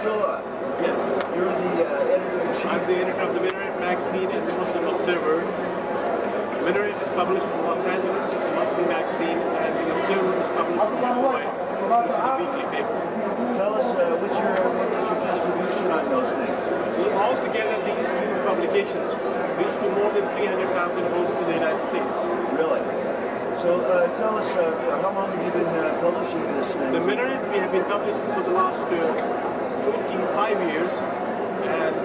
Abdullah, Yes. you're the editor-in-chief. I'm the editor of the Minaret magazine and the Muslim Observer. Minaret is published from Los Angeles, it's a monthly magazine, and the Observer is published from Mumbai, which is a weekly paper. Tell us what is your distribution on those things? Altogether, these two publications reach to more than 300,000 homes in the United States. Really? So tell us, how long have you been publishing this? The Minaret we have been publishing for the last 25 years, and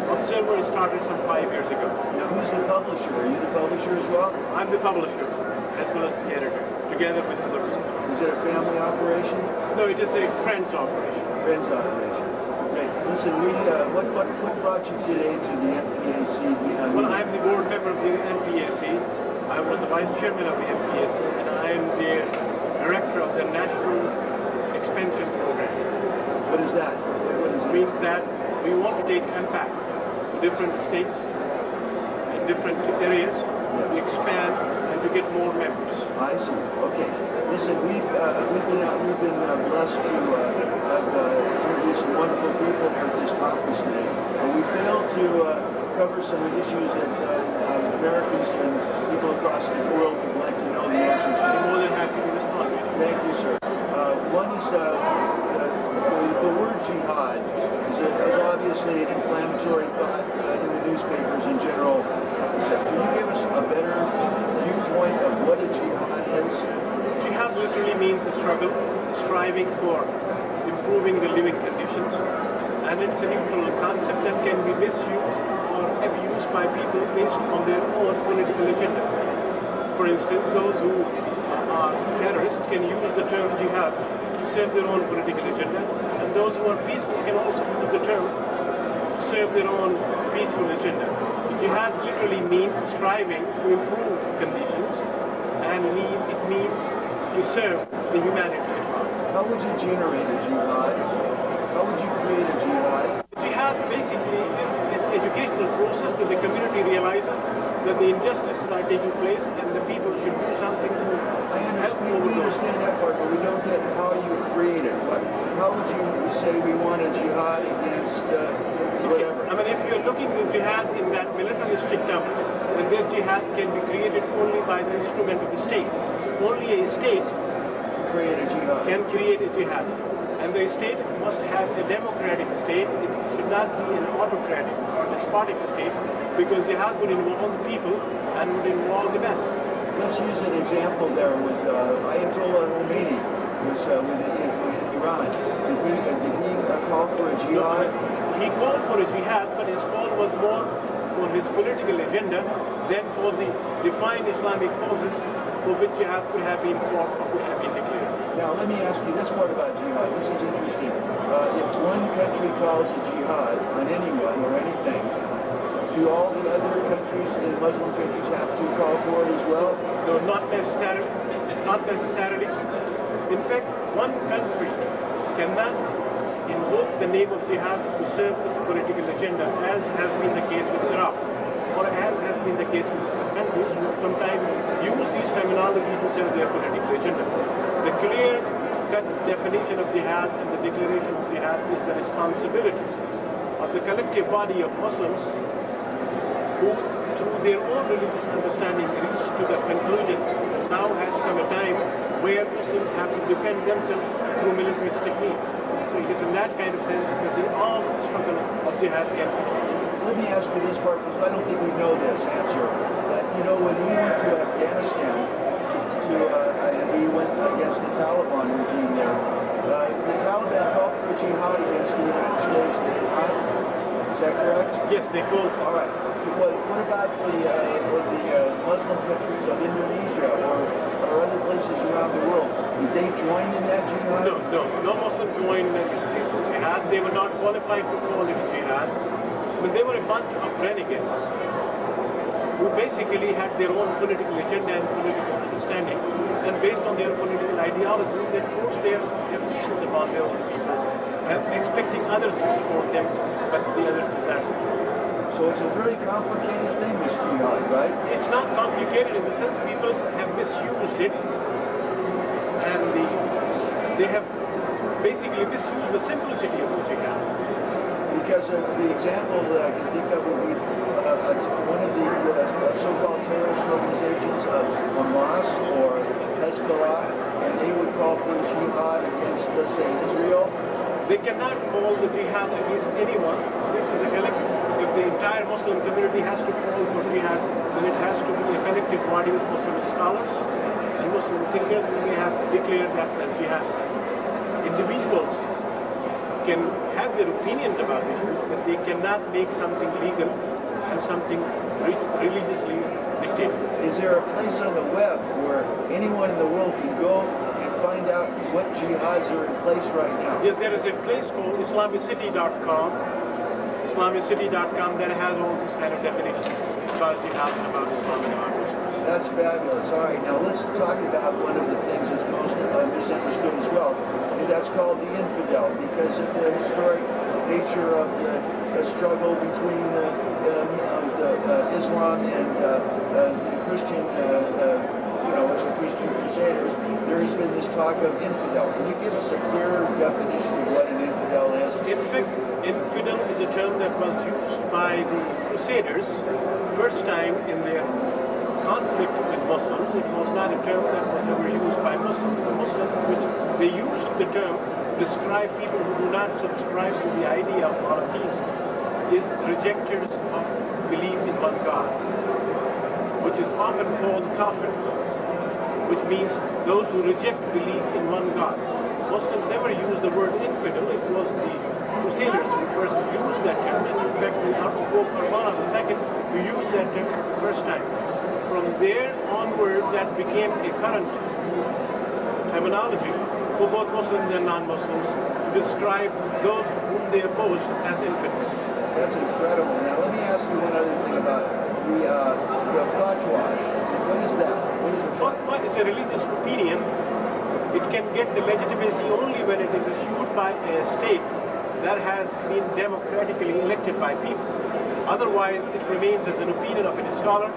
Observer started some 5 years ago. Now, who's the publisher? Are you the publisher as well? I'm the publisher, as well as the editor, together with others. Is it a family operation? No, it is a friend's operation. Friends operation. Great. Listen, what brought you today to the MPAC? Well, I'm the board member of the MPAC. I was the vice chairman of the MPAC, and I am the director of the National Expansion Program. What is that? What does it mean? Means that we want to take impact to different states and different areas to expand and to get more members. I see. Okay. Listen, we've been blessed to have introduced some wonderful people here at this conference today, but we failed to cover some issues that Americans and people across the world would like to know the answers to. I'm more than happy to respond. Thank you, sir. One is the word jihad is obviously an inflammatory thought in the newspapers in general concept. Can you give us a better viewpoint of what a jihad is? Jihad literally means a struggle, striving for improving the living conditions, and it's a neutral concept that can be misused or abused by people based on their own political agenda. For instance, those who are terrorists can use the term jihad to serve their own political agenda, and those who are peaceful can also use the term to serve their own peaceful agenda. So jihad literally means striving to improve conditions, and it means to serve the humanity. How would you generate a jihad? How would you create a jihad? Jihad basically is an educational process that the community realizes that the injustices are taking place and the people should do something to help We overthrow. understand that part, but we don't get how you create it. How would you say we want a jihad against whatever? I mean, if you're looking at jihad in that militaristic terms, then that jihad can be created only by the instrument of the state. Only a state Create a jihad. can create a jihad. And the state must have a democratic state. It should not be an autocratic or despotic state, because jihad would involve the people and would involve the masses. Let's use an example there with Ayatollah Khomeini was with Iran. Did he call for a jihad? He called for a jihad, but his call was more for his political agenda than for the defined Islamic causes for which jihad could have been formed or could have been declared. Now, let me ask you this part about jihad. This is interesting. If one country calls a jihad on anyone or anything, do all the other countries and Muslim countries have to call for it as well? No, not necessarily. Not necessarily. In fact, one country cannot invoke the name of jihad to serve its political agenda, as has been the case with Iraq, or as has been the case with countries who sometimes use these terminology to serve their political agenda. The clear-cut definition of jihad and the declaration of jihad is the responsibility of the collective body of Muslims who, through their own religious understanding, reach to the conclusion that now has come a time where Muslims have to defend themselves through militarist techniques. So it is in that kind of sense that the armed struggle of jihad can be launched. Let me ask you this part, because I don't think we know this answer. When we went to Afghanistan and we went against the Taliban regime there, the Taliban called for a jihad against the United States, did they not? Is that correct? Yes, they called. All right. What about the Muslim countries of Indonesia or other places around the world? Did they join in that jihad? No Muslim joined jihad. They were not qualified to call it jihad. But they were a bunch of renegades who basically had their own political agenda and political understanding, and based on their political ideology, they forced their afflictions upon their own people, expecting others to support them, but the others did not support them. So it's a very complicated thing, this jihad, right? It's not complicated in the sense people have misused it, and they have basically misuse the simplicity of the jihad. Because the example that I can think of would be one of the so-called terrorist organizations, Hamas or Hezbollah, and they would call for jihad against, let's say, Israel. They cannot call the jihad against anyone. This is a collective. If the entire Muslim community has to call for jihad, then it has to be a collective body of Muslim scholars and Muslim thinkers, and they have declared that as jihad. Individuals can have their opinions about issues, but they cannot make something legal and something religiously dictated. Is there a place on the web where anyone in the world can go and find out what jihads are in place right now? Yes, there is a place called islamicity.com, that has all these kind of definitions about jihad, about Islam, and about Muslims. That's fabulous. All right, now let's talk about one of the things that's most misunderstood as well, and that's called the infidel, because of the historic nature of the struggle between Islam and the Christian, Christian crusaders. There has been this talk of infidel. Can you give us a clearer definition of what an infidel is? In fact, infidel is a term that was used by the crusaders first time in their conflict with Muslims. It was not a term that was ever used by Muslims. The Muslims, which they used the term to describe people who do not subscribe to the idea of monotheism, is rejectors of belief in one God, which is often called kafir, which means those who reject belief in one God. Muslims never used the word infidel. It was the crusaders who first used that term, and in fact Pope Urban II who used that term for the first time. From there onward, that became a current terminology for both Muslims and non-Muslims to describe those whom they opposed as infidels. That's incredible. Now let me ask you one other thing about the fatwa. What is that? What is a fatwa? Fatwa is a religious opinion. It can get the legitimacy only when it is issued by a state that has been democratically elected by people. Otherwise, it remains as an opinion of a scholar,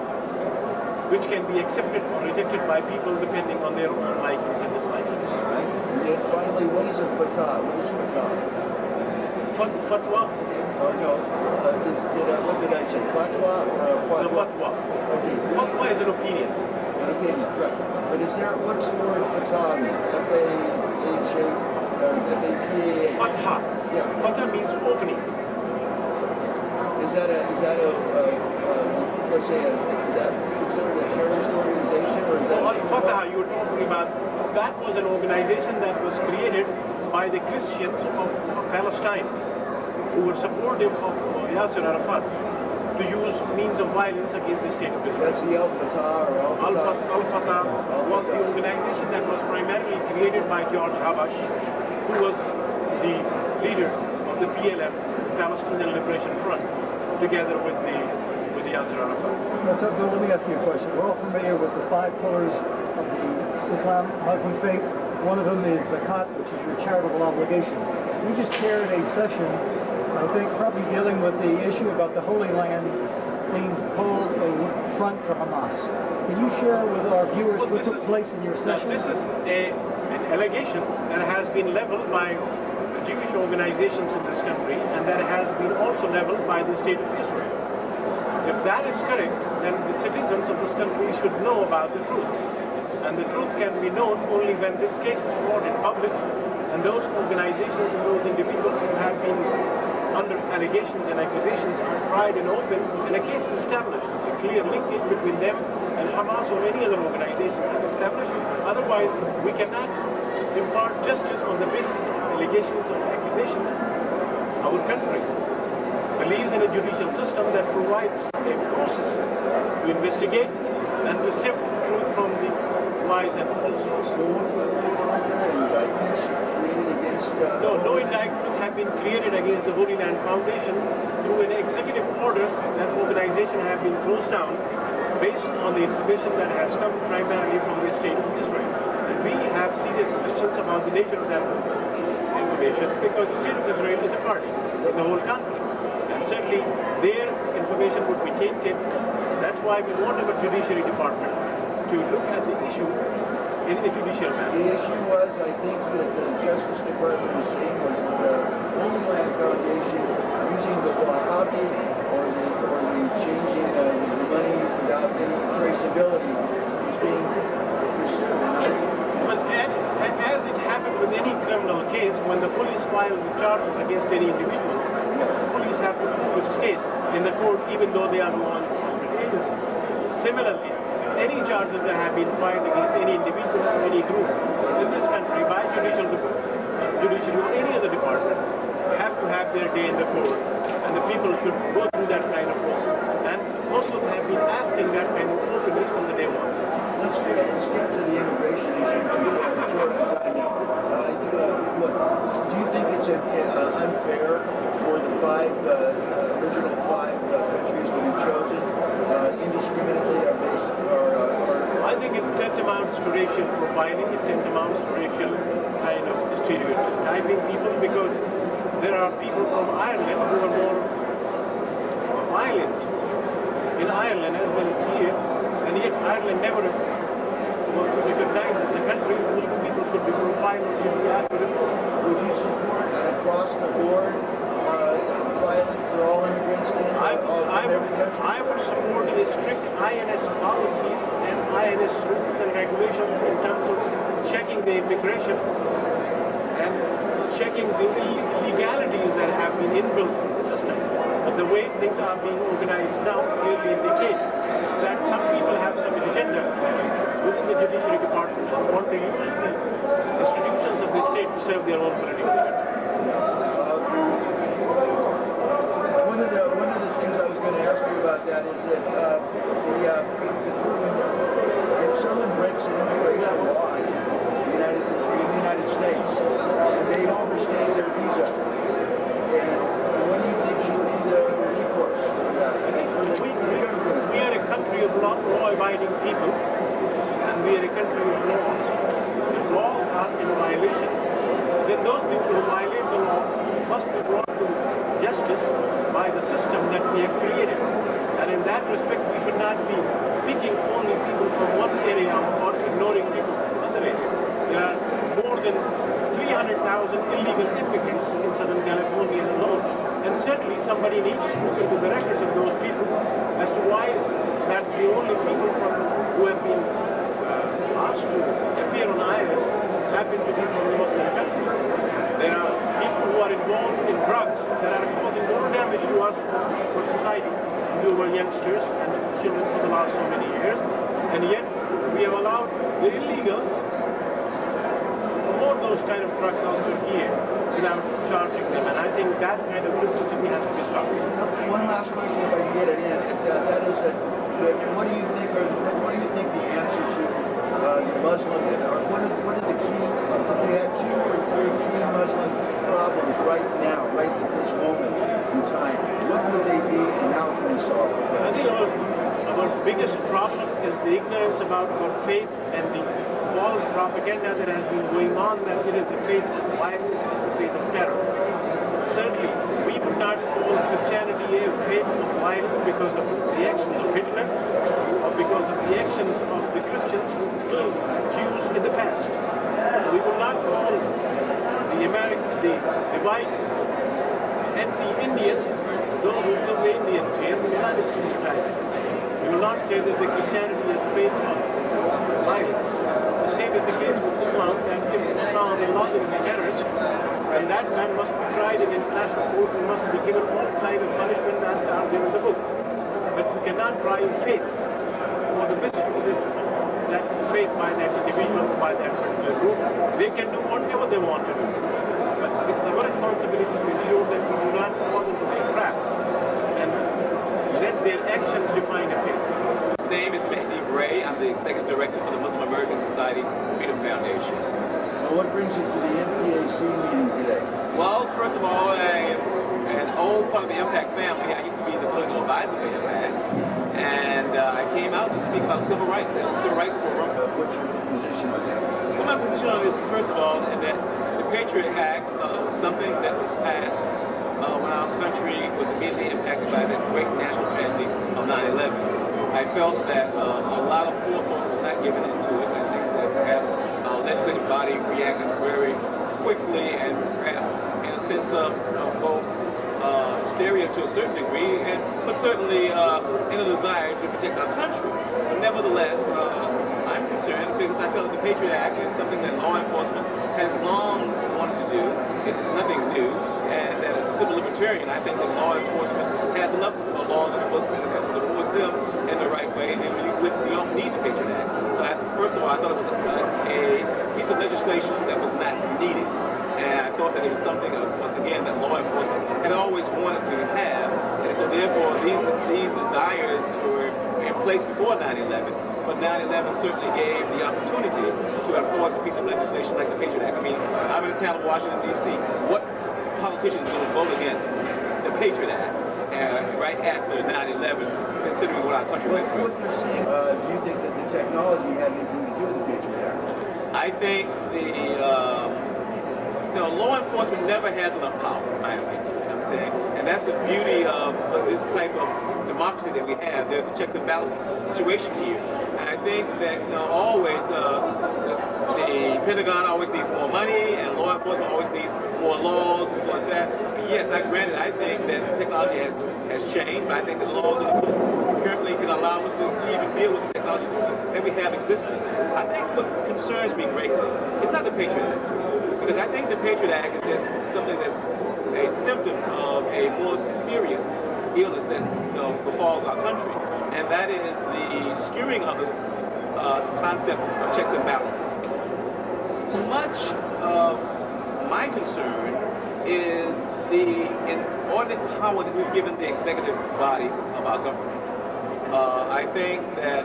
which can be accepted or rejected by people depending on their own likings and dislikings. Right. And then finally, what is a fatwa? What is fatwa? Fatwa? Oh, no. What did I say? Fatwa or fatwa? The fatwa. Okay. Fatwa is an opinion. An opinion, correct. But what's the word fatwa mean? F-A-H-A, F-A-T-A-H? Fatha. Yeah. Fatha means opening. Is that let's say, is that considered a terrorist organization, or is that? Fatah, you were talking about, that was an organization that was created by the Christians of Palestine, who were supportive of Yasser Arafat, to use means of violence against the state of Israel. That's the Al-Fatah or Al-Fatah? Al-Fatah was the organization that was primarily created by George Habash, who was the leader of the PLF, Palestinian Liberation Front, together with the Yasser Arafat. Mr. Abdul, let me ask you a question. We're all familiar with the 5 pillars of the Muslim faith. One of them is zakat, which is your charitable obligation. We just chaired a session, I think, probably dealing with the issue about the Holy Land being called a front for Hamas. Can you share with our viewers what took place in your session? This is an allegation that has been leveled by the Jewish organizations in this country, and that has been also leveled by the state of Israel. If that is correct, then the citizens of this country should know about the truth. And the truth can be known only when this case is brought in public, and those organizations and those individuals who have been under allegations and accusations are tried and open, and a case is established. A clear linkage between them and Hamas or any other organization is established. Otherwise, we cannot impart justice on the basis of allegations or accusations. Our country believes in a judicial system that provides a process to investigate and to sift truth from the lies and falsehoods. Indictments created against... No indictments have been created against the Holy Land Foundation. Through an executive order, that organization has been closed down based on the information that has come primarily from the state of Israel. And we have serious questions about the nature of that information, because the state of Israel is a party in the whole conflict. And certainly their information would be tainted. That's why we want our judiciary department to look at the issue in a judicial manner. The issue was, I think, that the Justice Department Department was saying was that the Holy Land Foundation using the Wahhabi or the changing the money without any traceability is being pursued. But as it happened with any criminal case, when the police files the charges against any individual, the police have to prove its case in the court, even though they are law enforcement agencies. Similarly, any charges that have been filed against any individual or any group in this country by judiciary or any other department have to have their day in the court, and the people should go through that kind of process. And Muslims have been asking that kind of openness from the day one. Let's skip to the immigration issue for the short on time now. Do you think it's unfair for the original five countries to be chosen indiscriminately I think it tantamounts to racial profiling, it tantamounts to racial kind of stereotyping people, because there are people from Ireland who are more violent in Ireland as well as here, and yet Ireland never was recognized as a country whose people should be profiled or should be accurate. Would you support an across-the-board filing for all immigrants then, from every country? I would support a strict INS policies and INS rules and regulations in terms of checking the immigration and checking the illegalities that have been inbuilt in the system. But the way things are being organized now clearly indicate that some people have some agenda within the judiciary department and want to use the institutions of the state to serve their own political agenda. One of the things I was going to ask you about that is that if someone breaks an immigration law in the United States and they overstay their visa, and what do you think should be the recourse for that? We are a country of law-abiding people, and we are a country of laws. If laws are in violation, then those people who violate the law must be brought to justice by the system that we have created. And in that respect, we should not be picking only people from one area or ignoring people from another area. There are more than 300,000 illegal immigrants in Southern California alone. And certainly somebody needs to look into the records of those people as to why is that the only people who have been asked to appear on IRS happen to be from the Muslim country. There are people who are involved in drugs that are causing more damage to us for society, to our youngsters and children for the last so many years. And yet we have allowed the illegals promote those kind of drug culture here without charging them. And I think that kind of duplicity has to be stopped. One last question, if I can get it in, that is that what do you think the answer to the Muslim, or what are the key, if we had 2 or 3 key Muslim problems right now, right at this moment in time, what would they be and how can we solve them? I think our biggest problem is the ignorance about our faith and the false propaganda that has been going on, that it is a faith of violence, it is a faith of terror. Certainly, we would not call Christianity a faith of violence because of the actions of Hitler or because of the actions of the Christians who killed Jews in the past. We would not call the whites anti-Indians, those who killed the Indians here. We will not describe it. We will not say that the Christianity is faith of violence. The same is the case with Islam, that if Osama bin Laden is a terrorist, and that man must be tried in international court and must be given all kinds of punishment that are in the book. But we cannot try in faith for the misuse of that faith by that individual, by that particular group. They can do whatever they want to do. But it's our responsibility to ensure that we do not fall into their trap and let their actions define a faith. My name is Mehdi Ray. I'm the Executive Director for the Muslim American Society Freedom Foundation. Well, what brings you to the MPAC meeting today? Well, first of all, an old part of the Impact family. I used to be the political advisor for Impact. And I came out to speak about civil rights and civil rights forum. What's your position on that? Well, my position on this is, first of all, that the Patriot Act was something that was passed when our country was immediately impacted by the great national tragedy of 9/11. I felt that a lot of forethought was not given into it. I think that perhaps our legislative body reacted very quickly and perhaps in a sense of both hysteria to a certain degree, but certainly in a desire to protect our country. But nevertheless, I'm concerned because I feel that the Patriot Act is something that law enforcement has long wanted to do. It is nothing new, and that as a civil libertarian, I think that law enforcement has enough laws in the books and to enforce them in the right way, and we don't need the Patriot Act. So first of all, I thought it was a piece of legislation that was not needed. And I thought that it was something, once again, that law enforcement had always wanted to have. And so therefore, these desires were in place before 9/11. But 9/11 certainly gave the opportunity to enforce a piece of legislation like the Patriot Act. I mean, I'm in the town of Washington, D.C. What politician is going to vote against the Patriot Act right after 9/11, considering what our country went through? What they're saying, do you think that the technology had anything to do with the Patriot Act? I think law enforcement never has enough power, in my opinion. You know what I'm saying? And that's the beauty of this type of democracy that we have. There's a check and balance situation here. And I think that always the Pentagon always needs more money, and law enforcement always needs more laws and so like that. Yes, granted, I think that technology has changed, but I think the laws currently can allow us to even deal with the technology that we have existing. I think what concerns me greatly is not the Patriot Act. Because I think the Patriot Act is just something that's a symptom of a more serious illness that befalls our country, and that is the skewing of the concept of checks and balances. Much of my concern is the inordinate power that we've given the executive body of our government. I think that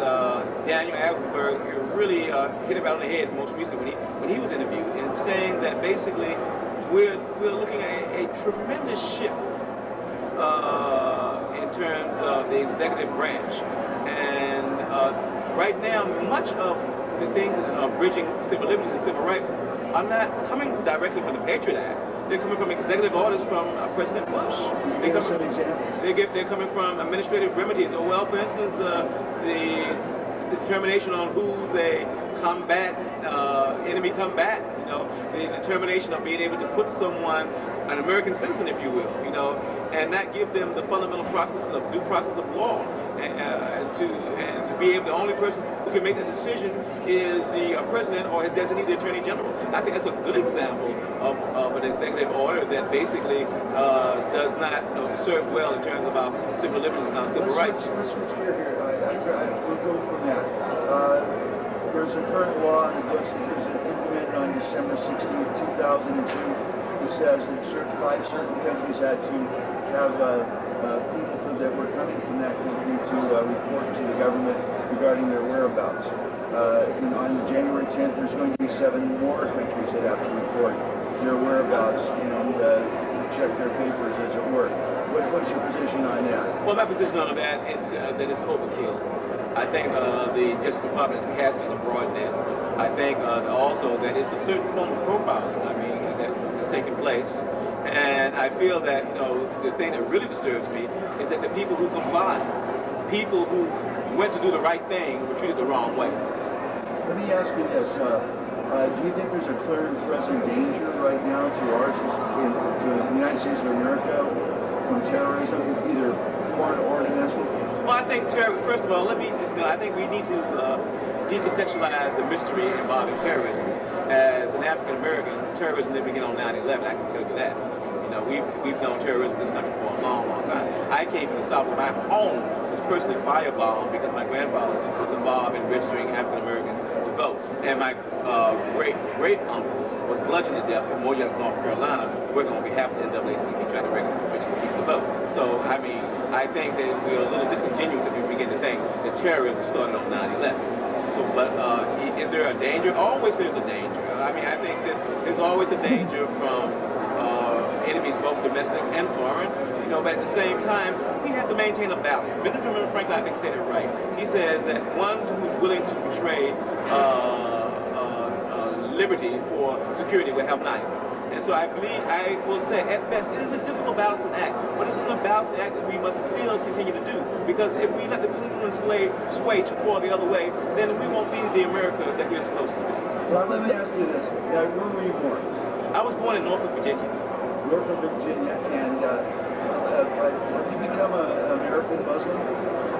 Daniel Ellsberg really hit it right on the head most recently when he was interviewed, and saying that basically we're looking at a tremendous shift in terms of the executive branch. And right now, much of the things that are bridging civil liberties and civil rights are not coming directly from the Patriot Act. They're coming from executive orders from President Bush. Give us an example. They're coming from administrative remedies. Well, for instance, the determination on who's a enemy combatant. The determination of being able to put someone, an American citizen, if you will, and not give them the fundamental due process of law, and to be able, the only person who can make that decision is the president or his designated attorney general. I think that's a good example of an executive order that basically does not serve well in terms of our civil liberties and our civil rights. Let's switch gear here. We'll go from that. There's a current law in the books that was implemented on December 16, 2002. It says that 5 certain countries had to have people that were coming from that country to report to the government regarding their whereabouts. On January 10th, there's going to be 7 more countries that have to report their whereabouts and check their papers, as it were. What's your position on that? Well, my position on that is that it's overkill. I think the Justice Department is casting a broad net. I think also that it's a certain form of profiling, that is taking place. And I feel that, the thing that really disturbs me is that the people who comply, people who went to do the right thing, were treated the wrong way. Let me ask you this. Do you think there's a clear and present danger right now to to the United States of America from terrorism, either foreign or domestic? Well, I think, first of all, I think we need to decontextualize the mystery involving terrorism. As an African American, terrorism didn't begin on 9/11, I can tell you that. We've known terrorism in this country for a long, long time. I came from the South, where my home was personally firebombed because my grandfather was involved in registering African Americans to vote. And my great uncle was bludgeoned to death in Moorhead, North Carolina, working on behalf of the NAACP, trying to register people to vote. So, I think that we're a little disingenuous if we begin to think that terrorism started on 9/11. So, but is there a danger? Always there's a danger. I think that there's always a danger from enemies, both domestic and foreign. But at the same time, we have to maintain a balance. Benjamin Franklin, I think, said it right. He says that one who's willing to betray liberty for security will have neither. And so I will say, at best, it is a difficult balancing act, but it's a balancing act that we must still continue to do. Because if we let the pendulum sway too far the other way, then we won't be the America that we're supposed to be. Well, let me ask you this. Where were you born? I was born in Norfolk, Virginia. Norfolk, Virginia, and have you become an American Muslim?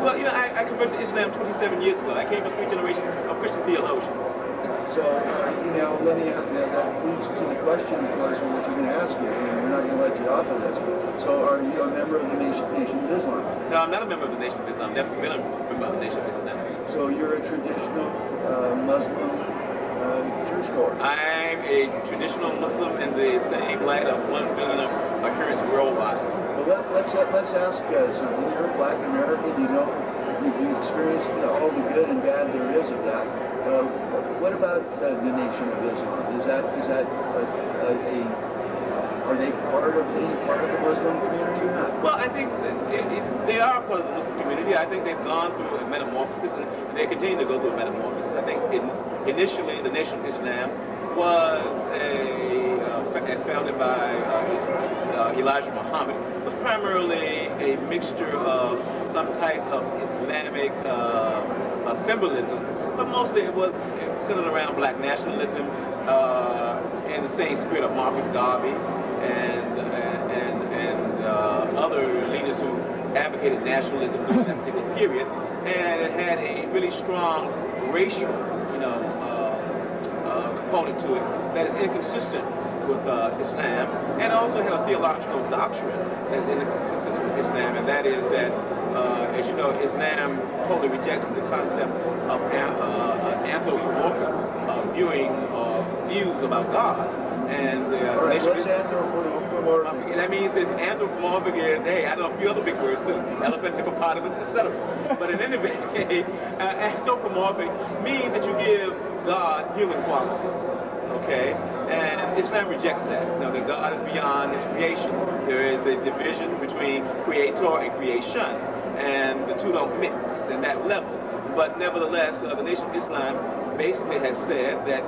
Well, you know, I converted to Islam 27 years ago. I came from 3 generations of Christian theologians. So, you know, let me that leads to the question, of course, of what you're going to ask you, and we're not going to let you off of this. So, are you a member of the Nation of Islam? No, I'm not a member of the Nation of Islam. I've never been a member of the Nation of Islam. So, you're a traditional Muslim churchgoer? I'm a traditional Muslim in the same light of 1 billion adherents worldwide. Well, let's ask something. You're a Black American. You know, you experienced all the good and bad there is of that. What about the Nation of Islam? Is that are they part of any part of the Muslim community or not? Well, I think they are part of the Muslim community. I think they've gone through a metamorphosis, and they continue to go through a metamorphosis. I think initially the Nation of Islam was as founded by Elijah Muhammad, was primarily a mixture of some type of Islamic symbolism, but mostly it was centered around Black nationalism in the same spirit of Marcus Garvey and other leaders who advocated nationalism during that particular period, and it had a really strong racial, component to it that is inconsistent with Islam, and also had a theological doctrine that is inconsistent with Islam, and that is that, as you know, Islam totally rejects the concept of anthropomorphic views about God. And all right, what's anthropomorphic? That means that anthropomorphic is, hey, I know a few other big words too, elephant, hippopotamus, etc. But in any way, anthropomorphic means that you give God human qualities, okay? And Islam rejects that. You know, that God is beyond his creation. There is a division between creator and creation, and the two don't mix in that level. But nevertheless, the Nation of Islam basically has said that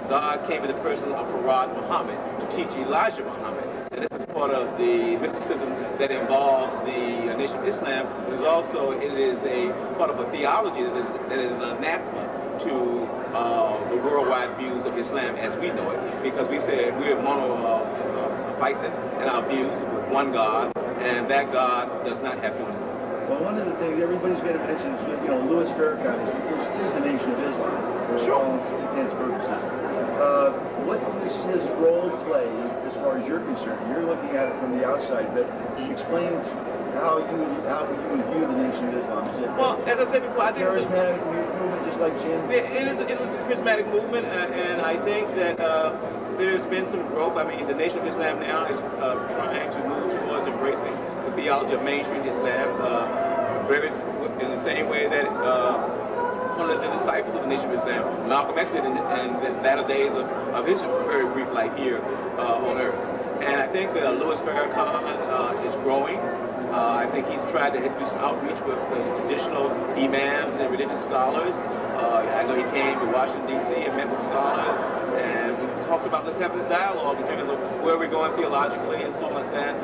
God came in the person of Farad Muhammad to teach Elijah Muhammad. And this is part of the mysticism that involves the Nation of Islam. It is a part of a theology that is an anathema to the worldwide views of Islam as we know it, because we say we're monophysite in our views with one God, and that God does not have human. Well, one of the things everybody's going to mention is, Louis Farrakhan is the Nation of Islam for all intents and purposes. What does his role play as far as you're concerned? You're looking at it from the outside, but explain how you would view the Nation of Islam. Is it as I said before, I think charismatic movement, just like Jim? It is a charismatic movement, and I think that there's been some growth. I mean, the Nation of Islam now is trying to move towards embracing the theology of mainstream Islam, in the same way that one of the disciples of the Nation of Islam, Malcolm X, did in the latter days of his very brief life here on Earth. And I think that Louis Farrakhan is growing. I think he's tried to do some outreach with traditional imams and religious scholars. I know he came to Washington, D.C. and met with scholars, and we talked about let's have this dialogue in terms of where we're going theologically and so on like that.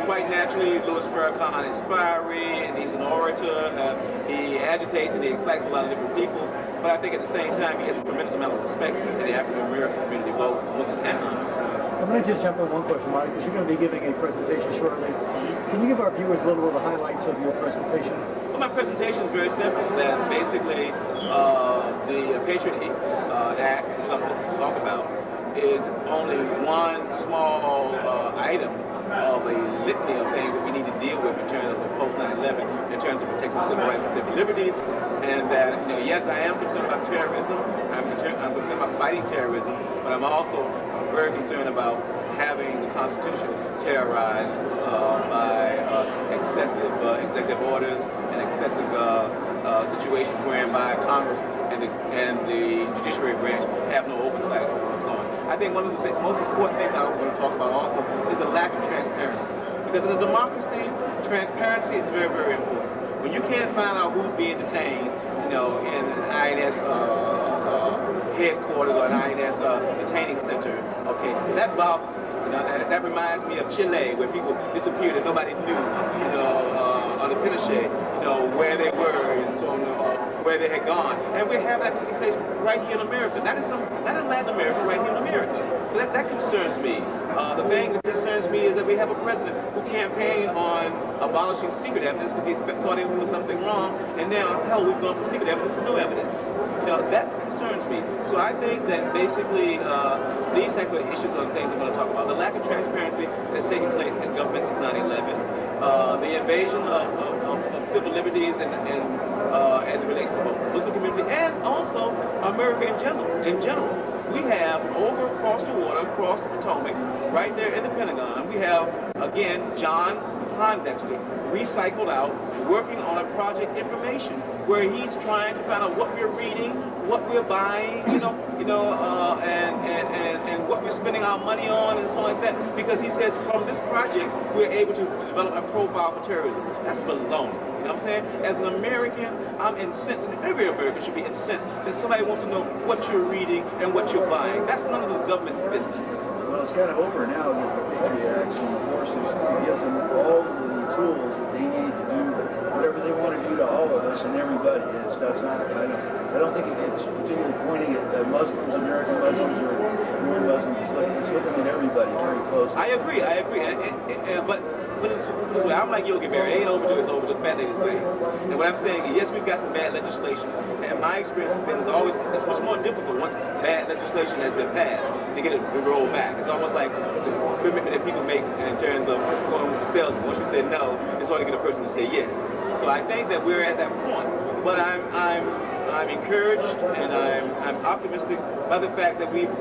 Quite naturally, Louis Farrakhan is fiery, and he's an orator. He agitates and he excites a lot of different people, but I think at the same time he has a tremendous amount of respect in the African American community, both Muslim and non-Muslim. I'm going to just jump in one question, Marty, because you're going to be giving a presentation shortly. Can you give our viewers a little of the highlights of your presentation? Well, my presentation is very simple. That basically the Patriot Act, which I'm supposed to talk about, is only one small item of a litany of things that we need to deal with in terms of post-9/11, in terms of protecting civil rights and civil liberties, and that, yes, I am concerned about terrorism. I'm concerned about fighting terrorism, but I'm also very concerned about having the Constitution terrorized by excessive executive orders and excessive situations whereby Congress and the judiciary branch have no oversight over what's going on. I think one of the most important things I want to talk about also is a lack of transparency. Because in a democracy, transparency is very, very important. When you can't find out who's being detained, in an INS headquarters or an INS detaining center, okay, that bothers me. You know, that reminds me of Chile, where people disappeared and nobody knew, you know, under Pinochet, you know, where they were and so on, where they had gone. And we have that taking place right here in America, not in Latin America, right here in America. So that concerns me. The thing that concerns me is that we have a president who campaigned on abolishing secret evidence because he thought he was something wrong, and now, hell, we've gone from secret evidence to no evidence. You know, that concerns me. So I think that basically these type of issues are the things I'm going to talk about. The lack of transparency that's taking place in government since 9/11, the invasion of civil liberties and as it relates to the Muslim community, and also America in general. We have over across the water, across the Potomac, right there in the Pentagon, we have, again, John Pondexter, recycled out, working on Project Information, where he's trying to find out what we're reading, what we're buying, and what we're spending our money on, and so on like that. Because he says from this project, we're able to develop a profile for terrorism. That's baloney. You know what I'm saying? As an American, I'm incensed, and every American should be incensed that somebody wants to know what you're reading and what you're buying. That's none of the government's business. Well, it's kind of over now that the Patriot Act enforces gives them all the tools that they need to do whatever they want to do to all of us and everybody. That's not. I don't think it's particularly pointing at Muslims, American Muslims, or foreign Muslims. It's looking at everybody very closely. I agree. But this way, I'm like Yogi Berra. It ain't overdue. It's over the fat lady things. And what I'm saying is, yes, we've got some bad legislation, and my experience has been it's much more difficult once bad legislation has been passed to get it rolled back. It's almost like the commitment that people make in terms of going with the salesman. Once you say no, it's hard to get a person to say yes. So I think that we're at that point. But I'm encouraged and I'm optimistic by the fact that we've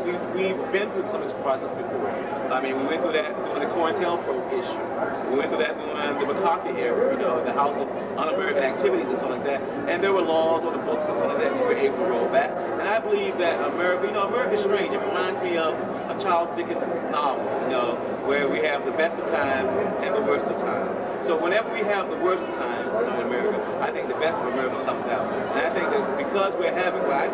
been through some of this process before. I mean, we went through that during the COINTELPRO issue. We went through that during the McCarthy era, the House of Un-American Activities and something like that. And there were laws on the books and something like that we were able to roll back. And I believe that America, America's strange. It reminds me of a Charles Dickens novel, where we have the best of time and the worst of time. So whenever we have the worst of times in America, I think the best of America comes out. And I think that because we're having what I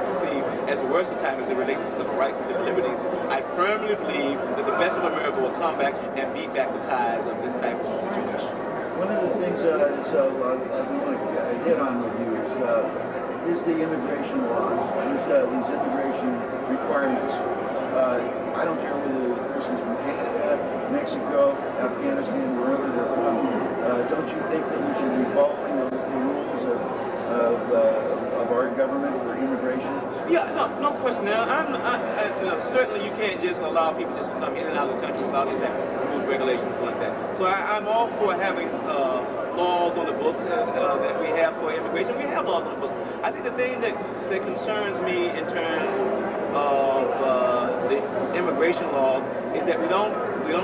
perceive as the worst of times as it relates to civil rights and civil liberties, I firmly believe that the best of America will come back and beat back the ties of this type of situation. One of the things I want to hit on with you is the immigration laws, these immigration requirements. I don't care whether the person's from Canada, Mexico, Afghanistan, wherever they're from. Don't you think that we should be following the rules of our government for immigration? Yeah, no question. Now, certainly you can't just allow people just to come in and out of the country without any rules, regulations, like that. So I'm all for having laws on the books that we have for immigration. We have laws on the books. I think the thing that concerns me in terms of the immigration laws is that we don't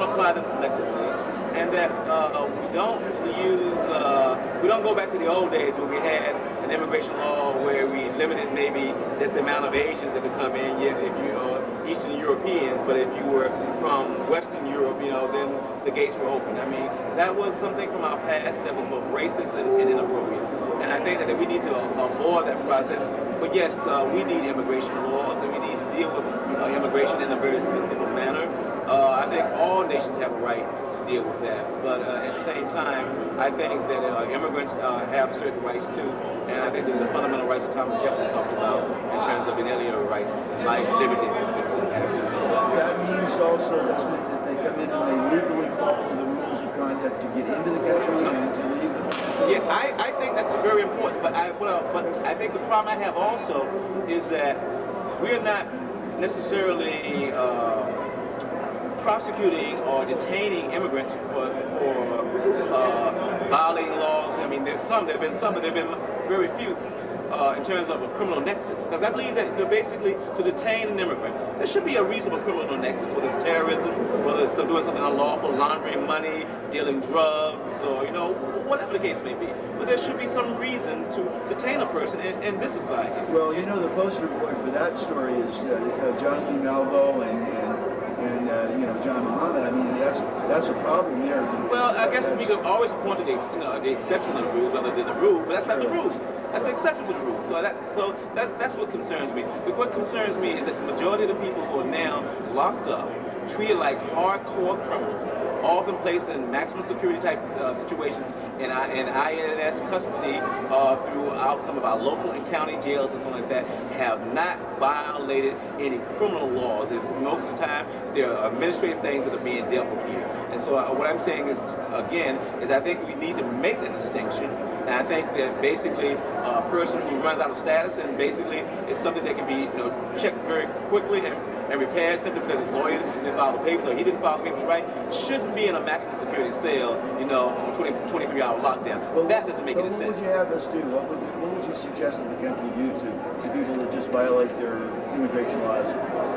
apply them selectively, and that we don't go back to the old days where we had an immigration law where we limited maybe just the amount of Asians that could come in, yet if you are Eastern Europeans, but if you were from Western Europe, then the gates were open. I mean, that was something from our past that was both racist and inappropriate. And I think that we need to avoid that process. But yes, we need immigration laws, and we need to deal with immigration in a very sensible manner. I think all nations have a right to deal with that. But at the same time, I think that immigrants have certain rights too. And I think that the fundamental rights that Thomas Jefferson talked about in terms of inalienable rights, like liberty, and happiness. That means also, doesn't it, that they come in and they legally follow the rules of conduct to get into the country and to leave the country? Yeah, I think that's very important. But I think the problem I have also is that we're not necessarily prosecuting or detaining immigrants for violating laws. I mean, there have been some, but there have been very few in terms of a criminal nexus. Because I believe that basically to detain an immigrant, there should be a reasonable criminal nexus, whether it's terrorism, whether it's doing something unlawful, laundering money, dealing drugs, or whatever the case may be. But there should be some reason to detain a person in this society. Well, the poster boy for that story is John Lee Malvo and John Muhammad. I mean, that's a problem there. Well, I guess we could always point to the exception to the rules rather than the rule, but that's not the rule. That's the exception to the rule. So that's what concerns me. But what concerns me is that the majority of the people who are now locked up treated like hardcore criminals, often placed in maximum security type situations in INS custody throughout some of our local and county jails and something like that, have not violated any criminal laws. And most of the time, there are administrative things that are being dealt with here. And so what I'm saying is, again, is I think we need to make that distinction. And I think that basically a person who runs out of status and basically it's something that can be checked very quickly and repaired simply because his lawyer didn't file the papers or he didn't file the papers right, shouldn't be in a maximum security cell, on 23-hour lockdown. But that doesn't make any sense. What would you have us do? What would you suggest that the country do to people that just violate their immigration laws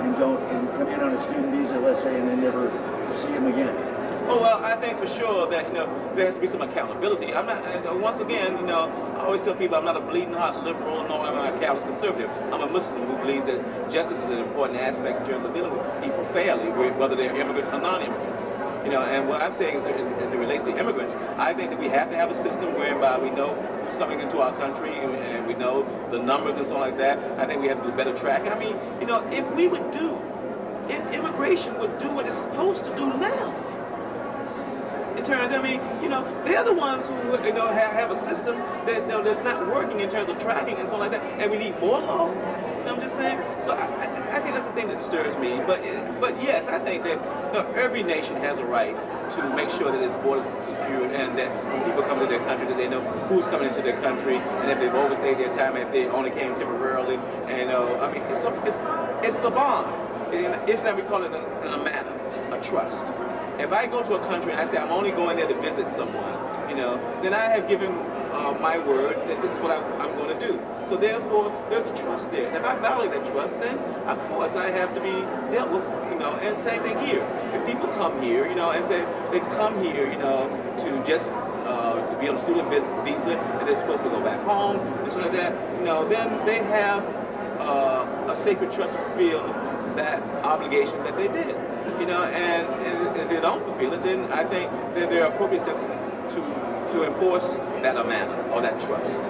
and come in on a student visa, let's say, and then never see them again? Oh, well, I think for sure that, there has to be some accountability. I'm not, once again, I always tell people I'm not a bleeding heart liberal, nor am I a callous conservative. I'm a Muslim who believes that justice is an important aspect in terms of dealing with people fairly, whether they're immigrants or non-immigrants. And what I'm saying is, as it relates to immigrants, I think that we have to have a system whereby we know who's coming into our country and we know the numbers and so on like that. I think we have to do better tracking. I mean, if immigration would do what it's supposed to do now, in terms, they're the ones who, have a system that that's not working in terms of tracking and so on like that, and we need more laws. I'm just saying. So I think that's the thing that disturbs me. But yes, I think that every nation has a right to make sure that its borders are secured and that when people come into their country, that they know who's coming into their country and if they've overstayed their time, if they only came temporarily. And it's a bond. It's not, we call it a manner, a trust. If I go to a country and I say I'm only going there to visit someone, then I have given my word that this is what I'm going to do. So therefore, there's a trust there. And if I violate that trust, then of course I have to be dealt with, and same thing here. If people come here, and say they've come here, to just to be on a student visa and they're supposed to go back home and stuff like that, then they have a sacred trust to fulfill that obligation that they did. And if they don't fulfill it, then I think that there are appropriate steps to enforce that amendment or that trust.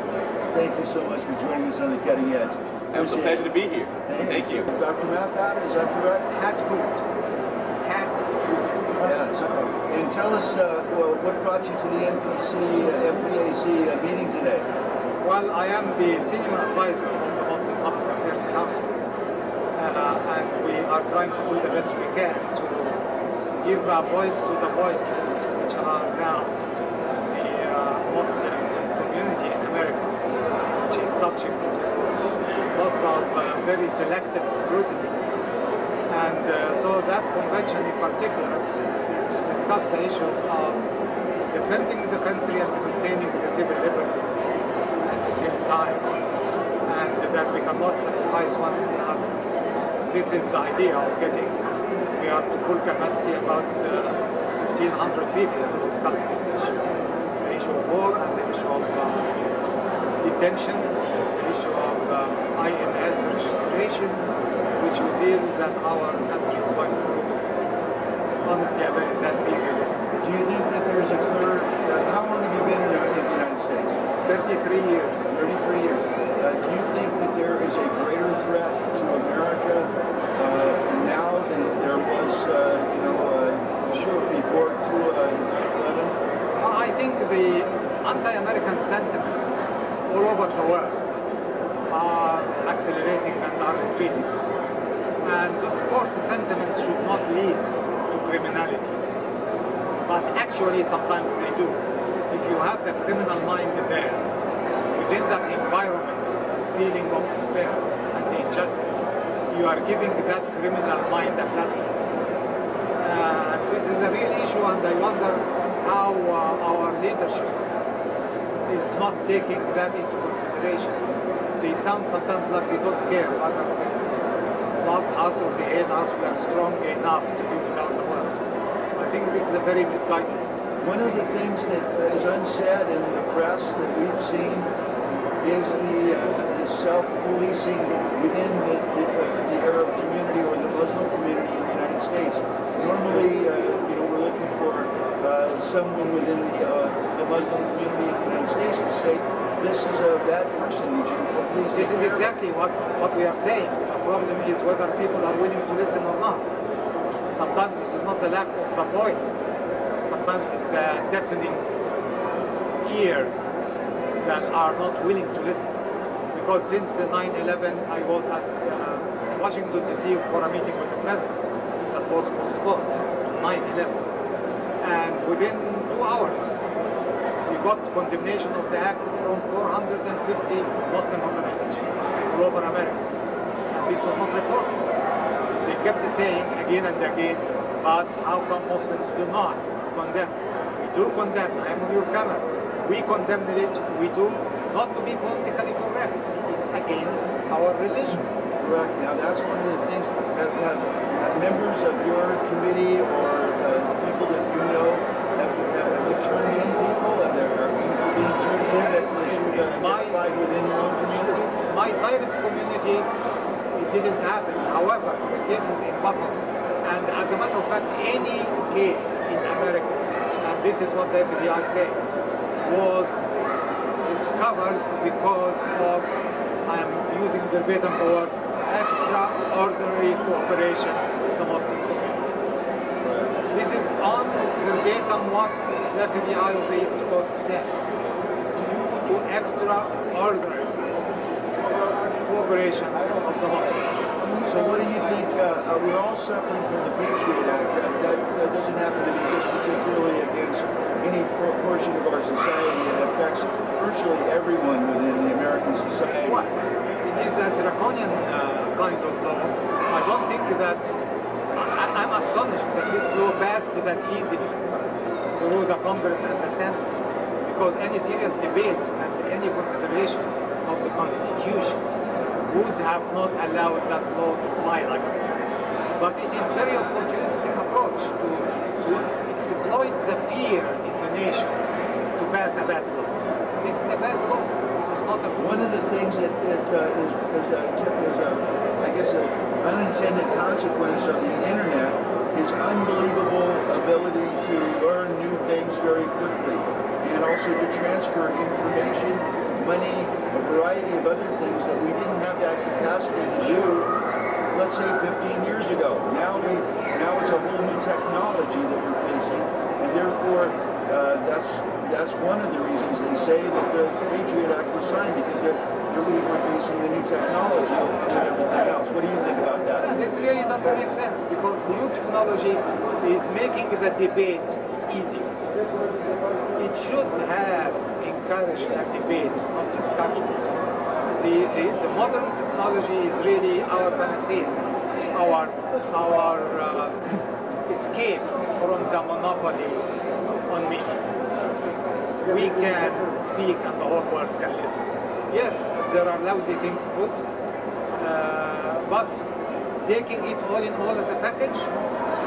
Thank you so much for joining us on The Cutting Edge. It was a pleasure to be here. Thank you. Dr. Mathad, is that correct? Hathout. Yes. And tell us what brought you to the MPAC meeting today? Well, I am the senior advisor on the Muslim Public Affairs Council. And we are trying to do the best we can to give a voice to the voiceless, which are now the Muslim community in America, which is subject to lots of very selective scrutiny. And so that convention in particular is to discuss the issues of defending the country and maintaining the civil liberties at the same time, and that we cannot sacrifice one for the other. This is the idea of we are to full capacity about 1,500 people to discuss these issues. The issue of war and the issue of detentions, and the issue of INS registration, which we feel that our country is going through. Honestly, a very sad period. Do you think that there's a clear, how long have you been in the United States? 33 years. 33 years. Do you think that there is a greater threat to America now than there was, before 9/11? I think the anti-American sentiments all over the world are accelerating and are increasing. And of course, the sentiments should not lead to criminality. But actually, sometimes they do. If you have the criminal mind there, within that environment, feeling of despair and injustice, you are giving that criminal mind a platform. This is a real issue, and I wonder how our leadership is not taking that into consideration. They sound sometimes like they don't care whether they love us or they hate us. We are strong enough to be without the world. I think this is a very misguided. One of the things that is unsaid in the press that we've seen is the self-policing within the Arab community or the Muslim community in the United States. Normally, we're looking for someone within the Muslim community in the United States to say, this is a bad person, please. This is exactly what we are saying. The problem is whether people are willing to listen or not. Sometimes this is not the lack of the voice. Sometimes it's the deafening ears that are not willing to listen. Because since 9/11, I was at Washington, D.C. for a meeting with the president that was postponed on 9/11. And within 2 hours, we got condemnation of the act from 450 Muslim organizations all over America. And this was not reported. They kept saying again and again, but how come Muslims do not condemn? We do condemn. I am on your camera. We condemned it. We do not to be politically correct. It is against our religion. Correct. Now that's one of the things. Have members of your committee or people that you know have you turned in people? Are people being turned in that you've identified within your own community? My direct community, it didn't happen. However, the case is in Buffalo. And as a matter of fact, any case in America, and this is what the FBI says, was discovered because of, I am using verbatim the word, extraordinary cooperation with the Muslim community. This is on verbatim what the FBI of the East Coast said. Due to extraordinary cooperation of the Muslims. So what do you think? We're all suffering from the Patriot Act. That doesn't happen to be just particularly against any portion of our society. It affects virtually everyone within the American society. Well, it is a draconian kind of law. I don't think that, I'm astonished that this law passed that easily through the Congress and the Senate, because any serious debate and any consideration of the Constitution would have not allowed that law to fly like that. But it is very opportunistic approach to exploit the fear in the nation to pass a bad law. This is a bad law. This is not a good One of the things that is I guess, an unintended consequence of the internet is unbelievable ability to learn new things very quickly, and also to transfer information, money, a variety of other things that we didn't have that capacity to do, let's say 15 years ago. Now it's a whole new technology that we're facing, and therefore that's one of the reasons they say that the Patriot Act was signed, because we were facing the new technology and everything else. What do you think about that? Yeah, this really doesn't make sense, because new technology is making the debate easier. It should have encouraged a debate, not discouraged it. The modern technology is really our panacea, our escape from the monopoly on media. We can speak and the whole world can listen. Yes, there are lousy things put, but taking it all in all as a package,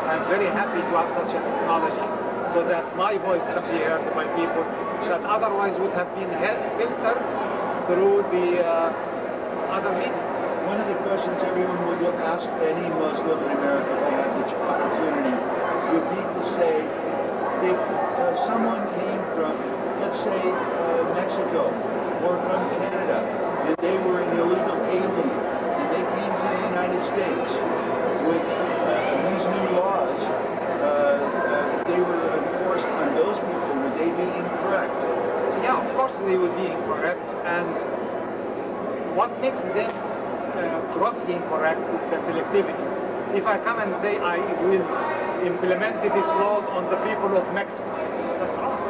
I'm very happy to have such a technology so that my voice can be heard by people that otherwise would have been filtered through the other media. One of the questions everyone would ask any Muslim in America if they had the opportunity would be to say, if someone came from, let's say, Mexico or from Canada, and they were an illegal alien, and they came to the United States with these new laws, if they were enforced on those people, would they be incorrect? Yeah, of course they will be incorrect, and what makes them grossly incorrect is the selectivity. If I come and say I will implement these laws on the people of Mexico, that's wrong.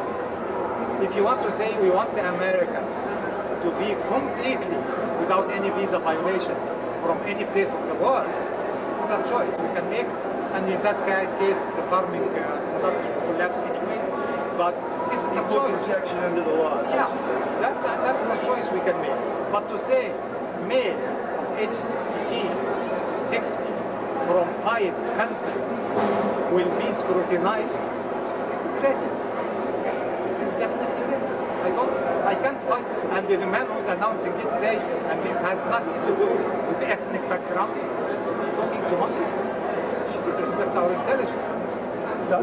If you want to say we want America to be completely without any visa violation from any place of the world, this is a choice we can make, and in that case the farming industry will collapse anyways, but this is a Equal choice. protection under the law. Yeah, that's the choice we can make. But to say males of age 16 to 60 from 5 countries will be scrutinized, this is racist. This is definitely racist. I can't find, and the man who's announcing it say, and this has nothing to do with ethnic background, is he talking to monkeys? Should respect our intelligence. I'll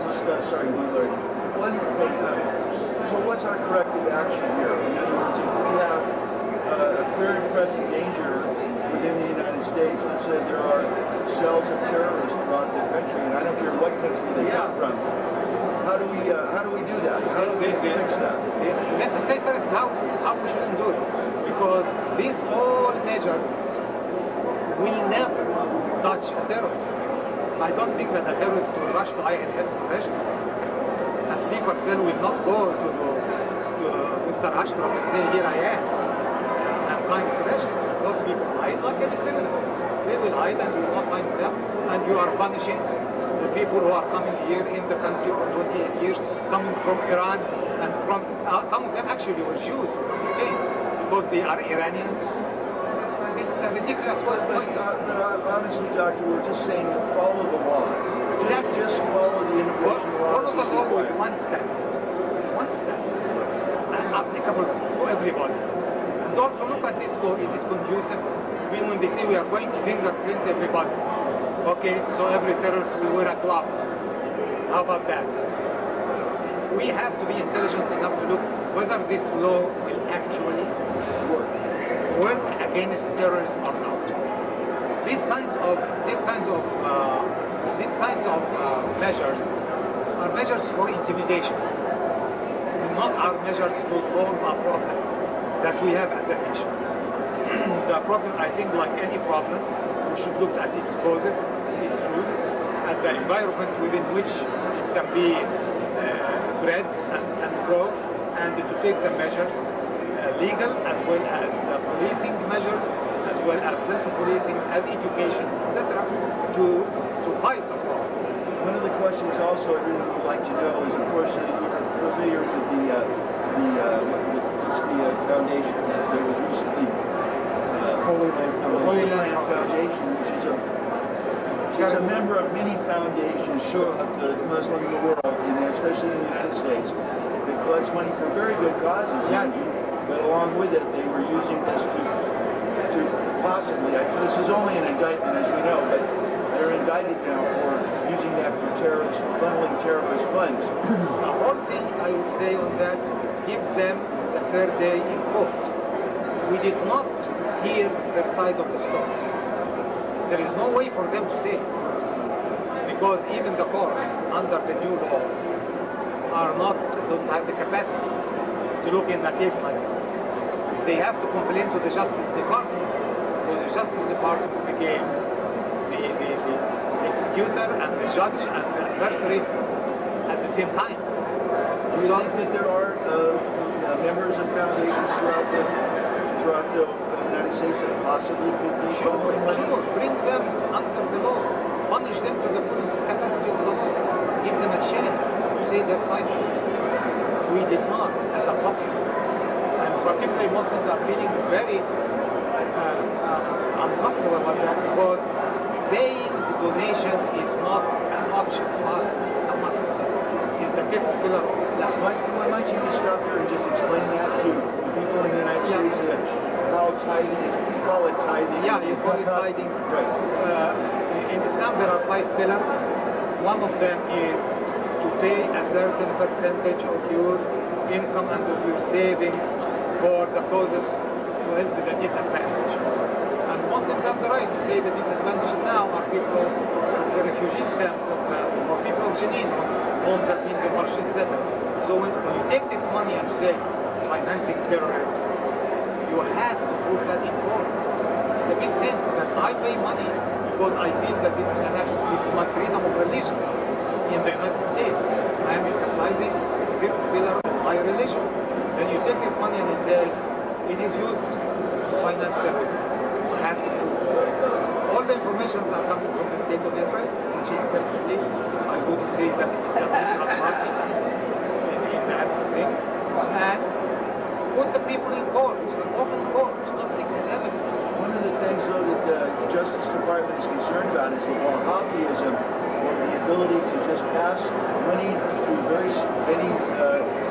just, sorry, Larry. One thing, so what's our corrective action here? In other words, if we have a clear and present danger within the United States. Let's say there are cells of terrorists throughout the country, and I don't care what country they come from. How do we do that? How do we fix that? Let us say first how we shouldn't do it, because these all measures will never touch a terrorist. I don't think that a terrorist will rush to INS to register. A sleeper cell will not go to Mr. Ashcroft and say, here I am, I'm trying to register. Those people hide like any criminals. They will hide and you will not find them, and you are punishing the people who are coming here in the country for 28 years, coming from Iran, and from some of them actually were Jews who were detained because they are Iranians. This is a ridiculous way of point. Honestly, Doctor, we're just saying follow the law. Just follow the immigration laws. Follow the law with one standard, and applicable to everybody. And also look at this law, is it conducive? I mean, when they say we are going to fingerprint everybody, okay, so every terrorist will wear a glove. How about that? We have to be intelligent enough to look whether this law will actually work against terrorism or not. These kinds of measures are measures for intimidation, not are measures to solve a problem that we have as a nation. The problem, I think, like any problem, we should look at its causes, its roots, and the environment within which it can be bred and grow, and to take the measures, legal as well as policing measures, as well as self-policing, as education, etc., to fight the problem. One of the questions also everyone would like to know is, of course, you're familiar with the foundation that was recently Holy Land Foundation. Holy Land Foundation, which is a member of many foundations throughout the Muslim world, and especially in the United States, that collects money for very good causes. Yes. But along with it, they were using this to possibly, this is only an indictment, as we know, but they're indicted now for using that for terrorists, funneling terrorist funds. The whole thing, I would say on that, give them a fair day in court. We did not hear their side of the story. There is no way for them to say it, because even the courts under the new law don't have the capacity to look in a case like this. They have to complain to the Justice Department. So the Justice Department became the executor and the judge and the adversary at the same time. Do you think that there are members of foundations throughout the United States that possibly could be funneling money? Sure, bring them under the law, punish them to the fullest capacity of the law, give them a chance to say their side of the story. We did not, as a public, and particularly Muslims are feeling very uncomfortable about that, because paying the donation is not an option for us, it's a must. It is the fifth pillar of Islam. Why might you just stop there and just explain that to people in the United States, that how tithing is? We call it tithing. Yeah, you call it tithing. Right. In Islam there are 5 pillars. One of them is to pay a certain percentage of your income and of your savings for the causes to help the disadvantaged. And Muslims have the right to say the disadvantaged now are people of the refugees camps or people of Jenin, homes have been demolished, etc. So when you take this money and say it's financing terrorism, you have to prove that in court. It's a big thing that I pay money because I feel that this is my freedom of religion in the United States. I am exercising the 5th pillar of my religion. Then you take this money and you say it is used to finance terrorism. You have to prove it. All the information are coming from the state of Israel, which is definitely, I wouldn't say that it is a neutral party in that thing. And put the people in court, open court, not secret evidence. One of the things, though, that the Justice Department is concerned about is the Wahhabism, or the ability to just pass money through very many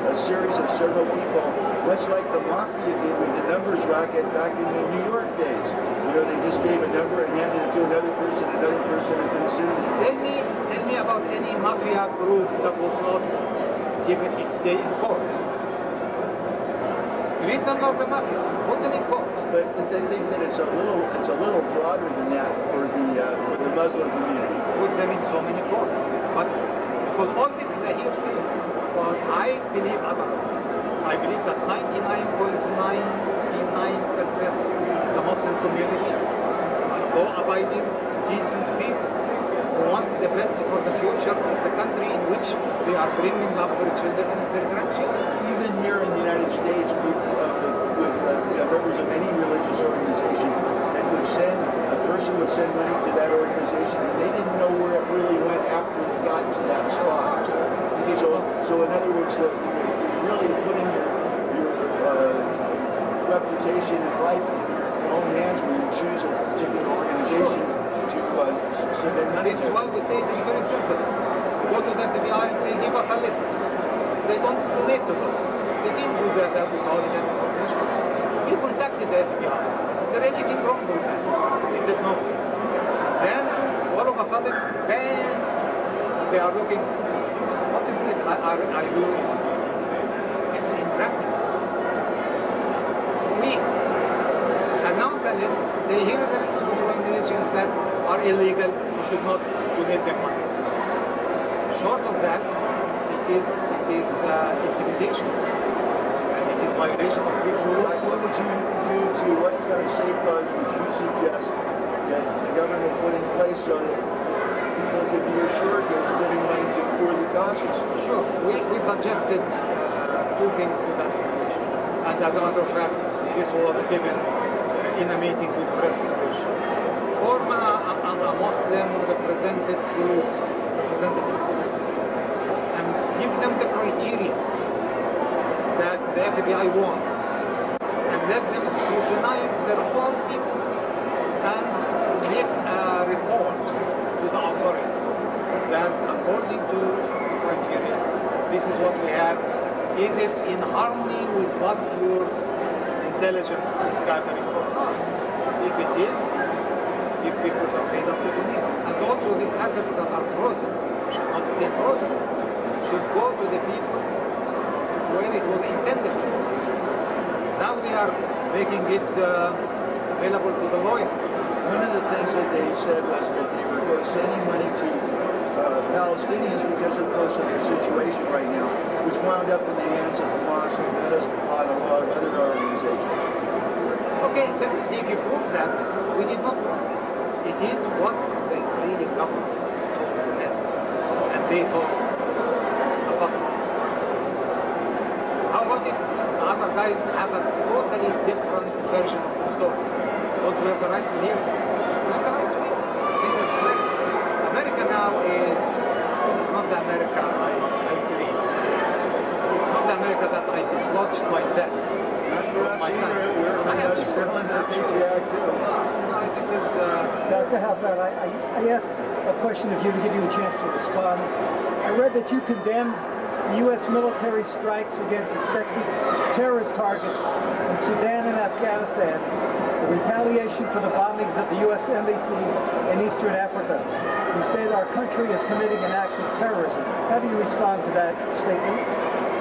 a series of several people, much like the mafia did with the numbers racket back in the New York days. You know, they just gave a number and handed it to another person, and pretty soon. Tell me about any mafia group that was not given its day in court. Treat them like the mafia, put them in court. but they think that it's a little broader than that for the Muslim community. Put them in so many quotes. But because all this is a hearsay, but I believe otherwise. I believe that 99.99% of the Muslim community are law-abiding, decent people who want the best for the future of the country in which they are bringing up their children and their grandchildren. Even here in the United States, with members of any religious organization that a person would send money to that organization, and they didn't know where it really went after it got to that spot. So in other words, you're really putting your reputation and life in your own hands when you choose a particular organization to submit money This to. is why we say it is very simple. Go to the FBI and say, give us a list. Say, don't donate to those. They didn't do that without any information. We contacted the FBI. Is there anything wrong with that? They said no. Then, all of a sudden, bang, they are looking. What is this? This is entrapment. We announce a list, say here is a list of organizations that are illegal, you should not donate them money. Short of that, it is intimidation. And it is violation of people's So rights. what would you do what kind of safeguards would you suggest that the government put in place so that people could be assured that we're giving money to worthy causes? Sure, we suggested two things to the administration. And as a matter of fact, this was given in a meeting with President Bush. Form a Muslim representative and give them the criteria that the FBI wants and let them scrutinize their own people and make a report to the authorities that according to the criteria, this is what we have. Is it in harmony with what your intelligence is gathering or not? If it is, if people are afraid of the donate. And also these assets that are frozen should not stay frozen. Should go to the people where it was intended. Now they are making it available to the lawyers. One of the things that they said was that they were sending money to Palestinians because, of course, of their situation right now, which wound up in the hands of Hamas and Hezbollah and a lot of other organizations. Okay, definitely, if you prove that, we did not prove that. It is what the Israeli government told them, and they told the public. How about if the other guys have a totally different version of the story? Don't we have the right to hear it? We have the right to hear it. This is America. America now it's not the America I dreamed. It's not the America that I dislodged myself. Not for us either. We're still in the Patriot too. No, this is... Dr. Halfat, I asked a question of you to give you a chance to respond. I read that you condemned U.S. military strikes against suspected terrorist targets in Sudan and Afghanistan, the retaliation for the bombings of the U.S. embassies in Eastern Africa. You stated our country is committing an act of terrorism. How do you respond to that statement?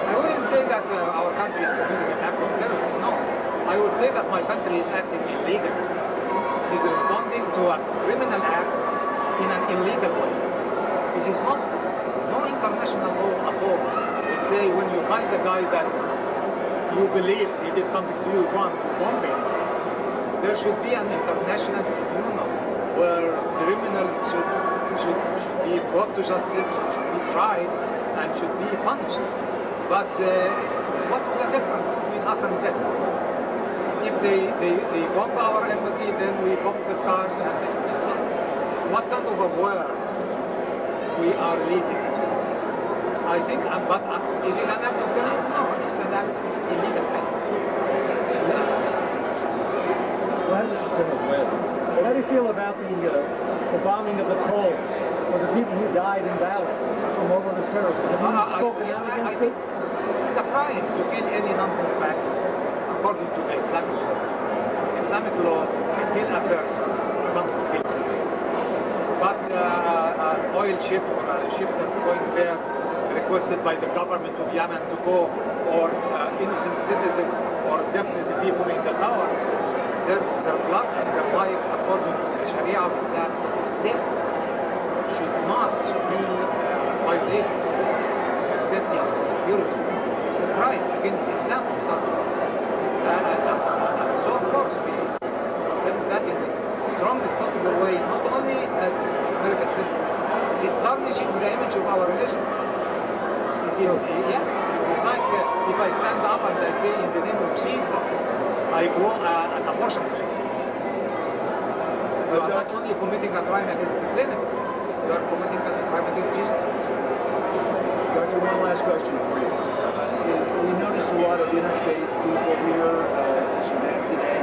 I wouldn't say that our country is committing an act of terrorism, no. I would say that my country is acting illegally. It is responding to a criminal act in an illegal way. It is not, no international law at all will say when you find a guy that you believe he did something to you wrong, bomb him. There should be an international tribunal where criminals should be brought to justice, should be tried, and should be punished. But what's the difference between us and them? If they bomb our embassy, then we bomb their cars. And what kind of a world we are leading to? I think, but is it an act of terrorism? No, it's an act, it's illegal act. How do you feel about the bombing of the Cole, or the people who died in battle from overless terrorism? Have you spoken out against it? It's a crime to kill any number of battles according to the Islamic law. Islamic law, you kill a person, it comes to kill you. But an oil ship or a ship that's going there, requested by the government of Yemen to go, or innocent citizens, or definitely people in the towers, their blood and their life, according to the Sharia of Islam, is sacred, should not be violated. Their safety and their security. It's a crime against Islam to start with. So of course we condemn that in the strongest possible way, not only as American citizens, it is tarnishing the image of our religion. It is, it is like if I stand up and I say in the name of Jesus, I go an abortion clinic. You are not only committing a crime against the clinic, you are committing a crime against Jesus also. Doctor, one last question for you. We noticed a lot of interfaith people here at this event today.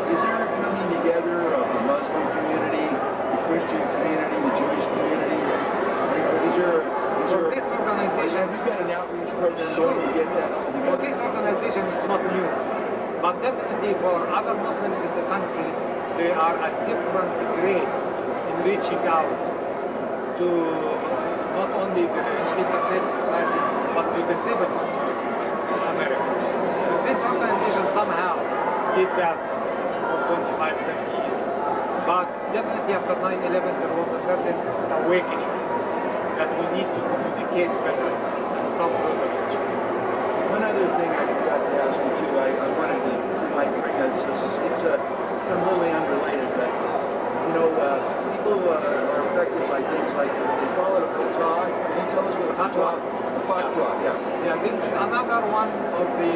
Is there a coming together of the Muslim community, the Christian community, the Jewish community? For this organization, have you got an outreach program sure, going to get that all for together? this organization it's not new, but definitely for other Muslims in the country, they are at different grades in reaching out to not only the interfaith society, but to the civil society in America. This organization somehow did that for 25, 30 years. But definitely after 9/11 there was a certain awakening that we need to communicate better and come closer to each other. One other thing I forgot to ask you too, I wanted to like bring that, it's completely unrelated, but you know, people are affected by things like, they call it a fatwa. Can you tell us what a fatwa? A fatwa, yeah. Yeah, this is another one of the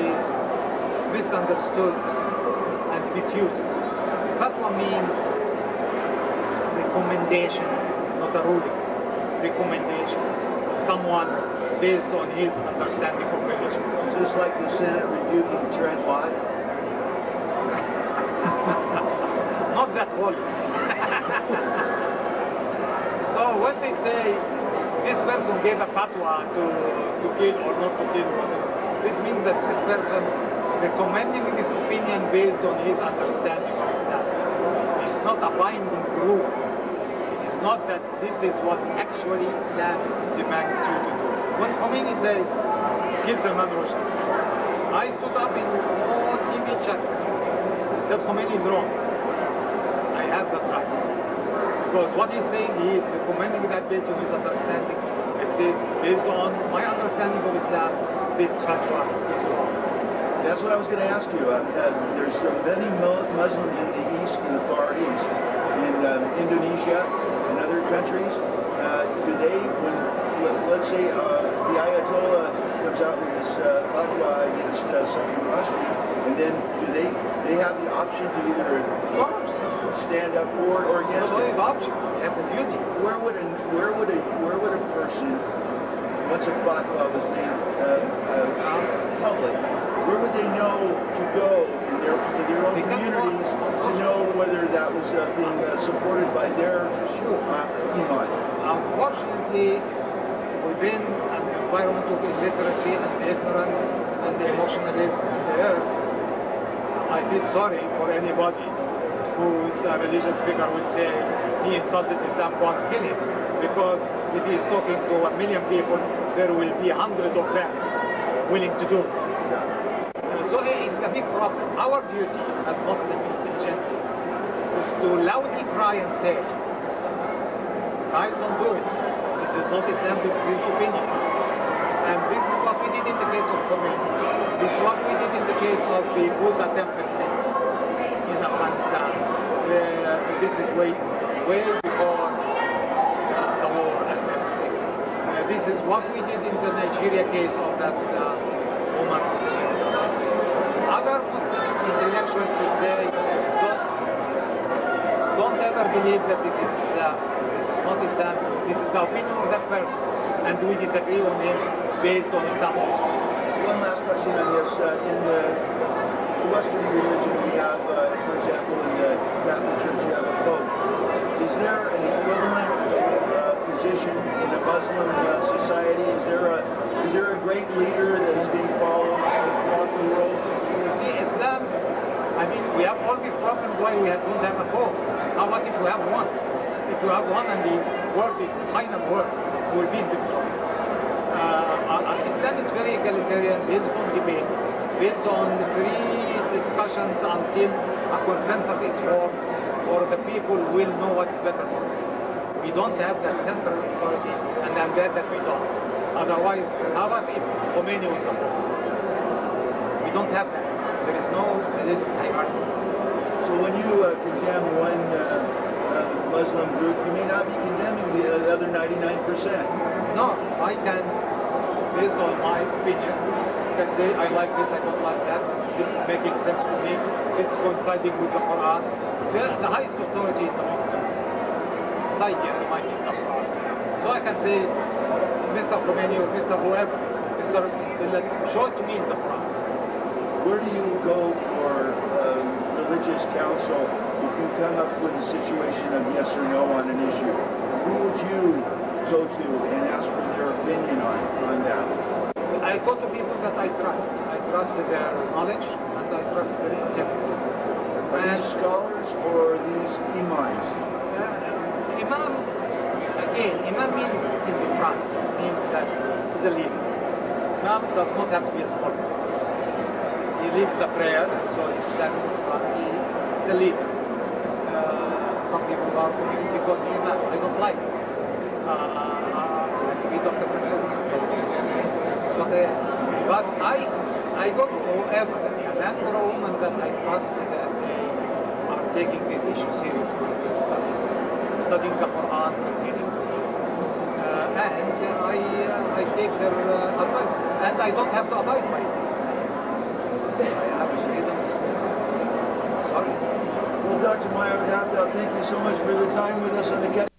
misunderstood and misused. Fatwa means recommendation, not a ruling. Recommendation of someone based on his understanding of religion. Is this like the Senate rebuking Trent Lott? Not that holy. So when they say this person gave a fatwa to kill or not to kill, whatever, this means that this person recommending this opinion based on his understanding of Islam. It's not a binding rule. It is not that this is what actually Islam demands you to do. When Khomeini says, kill Salman Rushdie, I stood up in all TV channels and said Khomeini is wrong. I have that right. Because what he's saying, he is recommending that based on his understanding. I said, based on my understanding of Islam, this fatwa is wrong. That's what I was going to ask you. There's many Muslims in the East, in the Far East, in Indonesia and other countries. Do they, let's say the Ayatollah comes out with this fatwa against Salman Rushdie, and then do they have the option to either stand up for it or against Not only it? the option, they have the duty. Where would a person, once a fatwa was made public, where would they know to go in their own communities to know whether that was being supported by their iman? Unfortunately, within an environment of illiteracy and ignorance and the emotionalism and the hurt, I feel sorry for anybody whose religious figure would say he insulted Islam, go and kill him. Because if he is talking to 1 million people, there will be 100 of them willing to do it. So it's a big problem. Our duty as Muslim intelligentsia is to loudly cry and say, guys, don't do it. This is not Islam, this is his opinion. And this is what we did in the case of Khomeini. This is what we did in the case of the Buddha temples in Afghanistan. This is way before the war and everything. This is what we did in the Nigeria case of that woman. Other Muslim intellectuals would say, don't ever believe that this is Islam. This is not Islam. This is the opinion of that person. And we disagree on him based on Islam also. One last question on this. In the Western religion, we have, for example, in the Catholic Church, you have a Pope. Is there an equivalent position in a Muslim society? Is there a great leader that is being followed throughout the world? You see, Islam, I mean, we have all these problems why we don't have a Pope. How about if we have one? If you have one and his word is final word, we will be in big trouble. Islam is very egalitarian, based on debate, based on free discussions until a consensus is formed, or the people will know what's better for them. We don't have that central authority, and I'm glad that we don't. Otherwise, how about if Khomeini was the Pope? We don't have that. There is no religious hierarchy. So when you condemn one Muslim group, you may not be condemning the other 99%. No, I can, based on my opinion, can say I like this, I don't like that. This is making sense to me. This is coinciding with the Quran. The highest authority in the Muslim psyche and the mind is the Quran. So I can say, Mr. Khomeini or Mr. whoever, Mr. show it to me in the Quran. Where do you go for religious counsel if you come up with a situation of yes or no on an issue? Who would you go to and ask for their opinion on that? I go to people that I trust. I trust their knowledge and I trust their integrity. Are these scholars or these imams? Imam, again, Imam means in the front, means that he's a leader. Imam does not have to be a scholar. He leads the prayer, and so he stands in front. He's a leader. Some people are community because of Imam. I don't like it. I like to be Dr. Khatib. This is what I am. But I go to whoever, a man or a woman that I trust that they are taking this issue seriously and studying the Quran, pertaining to this. And I take their advice. And I don't have to abide by it. I have freedom to say, sorry. Well, Dr. Meyer, thank you so much for the time with us on the